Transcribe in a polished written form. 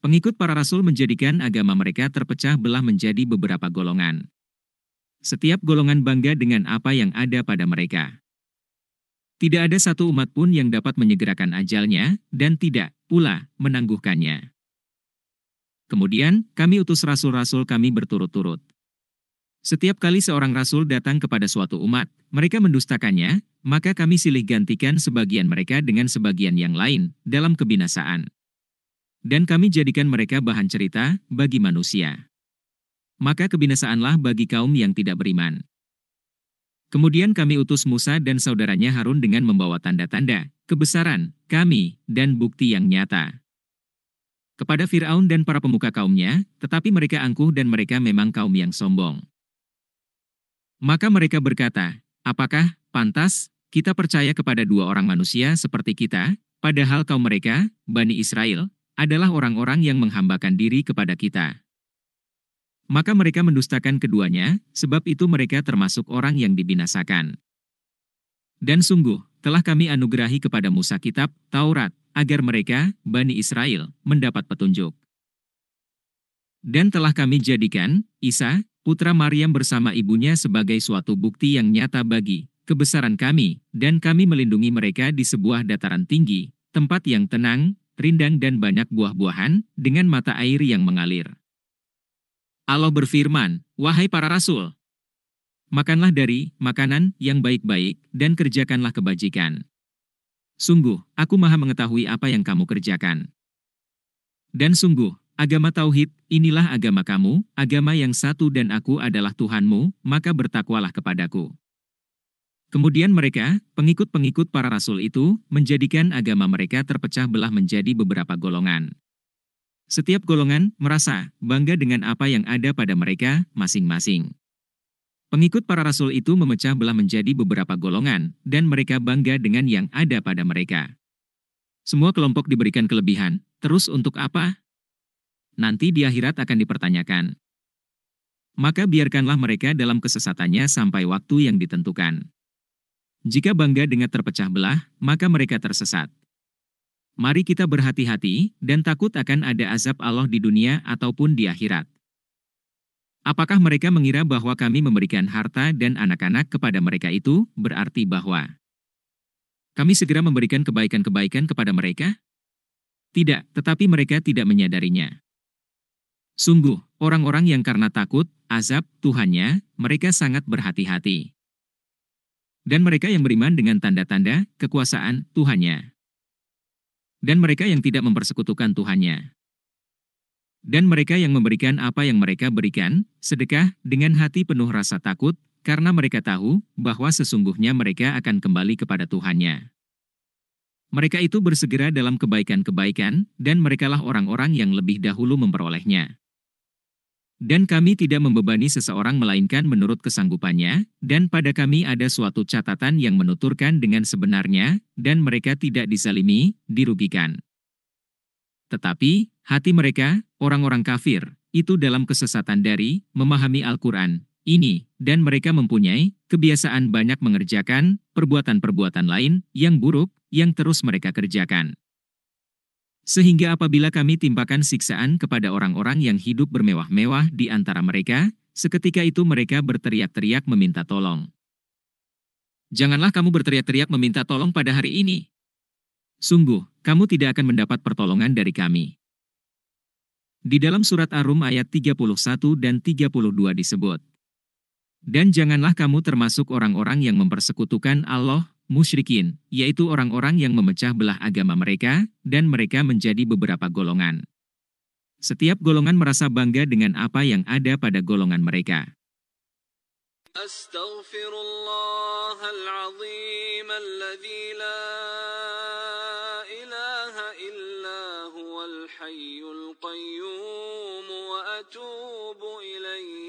Pengikut para rasul menjadikan agama mereka terpecah belah menjadi beberapa golongan. Setiap golongan bangga dengan apa yang ada pada mereka. Tidak ada satu umat pun yang dapat menyegerakan ajalnya, dan tidak pula menangguhkannya. Kemudian, kami utus rasul-rasul kami berturut-turut. Setiap kali seorang rasul datang kepada suatu umat, mereka mendustakannya, maka kami silih gantikan sebagian mereka dengan sebagian yang lain dalam kebinasaan. Dan kami jadikan mereka bahan cerita bagi manusia. Maka kebinasaanlah bagi kaum yang tidak beriman. Kemudian kami utus Musa dan saudaranya Harun dengan membawa tanda-tanda, kebesaran, kami, dan bukti yang nyata. Kepada Fir'aun dan para pemuka kaumnya, tetapi mereka angkuh dan mereka memang kaum yang sombong. Maka mereka berkata, apakah pantas kita percaya kepada dua orang manusia seperti kita, padahal kaum mereka, Bani Israel, adalah orang-orang yang menghambakan diri kepada kita. Maka mereka mendustakan keduanya, sebab itu mereka termasuk orang yang dibinasakan. Dan sungguh, telah kami anugerahi kepada Musa kitab, Taurat, agar mereka, Bani Israel, mendapat petunjuk. Dan telah kami jadikan, Isa, putra Maryam bersama ibunya sebagai suatu bukti yang nyata bagi kebesaran kami, dan kami melindungi mereka di sebuah dataran tinggi, tempat yang tenang, rindang dan banyak buah-buahan, dengan mata air yang mengalir. Allah berfirman, wahai para rasul, makanlah dari makanan yang baik-baik, dan kerjakanlah kebajikan. Sungguh, aku maha mengetahui apa yang kamu kerjakan. Dan sungguh, agama Tauhid, inilah agama kamu, agama yang satu dan aku adalah Tuhanmu, maka bertakwalah kepadaku. Kemudian mereka, pengikut-pengikut para rasul itu, menjadikan agama mereka terpecah belah menjadi beberapa golongan. Setiap golongan merasa bangga dengan apa yang ada pada mereka masing-masing. Pengikut para rasul itu memecah belah menjadi beberapa golongan, dan mereka bangga dengan yang ada pada mereka. Semua kelompok diberikan kelebihan, terus untuk apa? Nanti di akhirat akan dipertanyakan. Maka biarkanlah mereka dalam kesesatannya sampai waktu yang ditentukan. Jika bangga dengan terpecah belah, maka mereka tersesat. Mari kita berhati-hati dan takut akan ada azab Allah di dunia ataupun di akhirat. Apakah mereka mengira bahwa kami memberikan harta dan anak-anak kepada mereka itu berarti bahwa kami segera memberikan kebaikan-kebaikan kepada mereka? Tidak, tetapi mereka tidak menyadarinya. Sungguh, orang-orang yang karena takut azab Tuhannya, mereka sangat berhati-hati. Dan mereka yang beriman dengan tanda-tanda kekuasaan Tuhannya. Dan mereka yang tidak mempersekutukan Tuhannya. Dan mereka yang memberikan apa yang mereka berikan, sedekah dengan hati penuh rasa takut, karena mereka tahu bahwa sesungguhnya mereka akan kembali kepada Tuhannya. Mereka itu bersegera dalam kebaikan-kebaikan, dan merekalah orang-orang yang lebih dahulu memperolehnya. Dan kami tidak membebani seseorang melainkan menurut kesanggupannya, dan pada kami ada suatu catatan yang menuturkan dengan sebenarnya, dan mereka tidak dizalimi, dirugikan. Tetapi, hati mereka, orang-orang kafir, itu dalam kesesatan dari memahami Al-Quran ini, dan mereka mempunyai kebiasaan banyak mengerjakan perbuatan-perbuatan lain yang buruk, yang terus mereka kerjakan. Sehingga apabila kami timpakan siksaan kepada orang-orang yang hidup bermewah-mewah di antara mereka, seketika itu mereka berteriak-teriak meminta tolong. Janganlah kamu berteriak-teriak meminta tolong pada hari ini. Sungguh, kamu tidak akan mendapat pertolongan dari kami. Di dalam surat Ar-Rum ayat 31 dan 32 disebut, dan janganlah kamu termasuk orang-orang yang mempersekutukan Allah, musyrikin, yaitu orang-orang yang memecah belah agama mereka, dan mereka menjadi beberapa golongan. Setiap golongan merasa bangga dengan apa yang ada pada golongan mereka. Astaghfirullahal azim alladzi la ilaha illa huwal hayyul qayyum wa atubu ilaihi.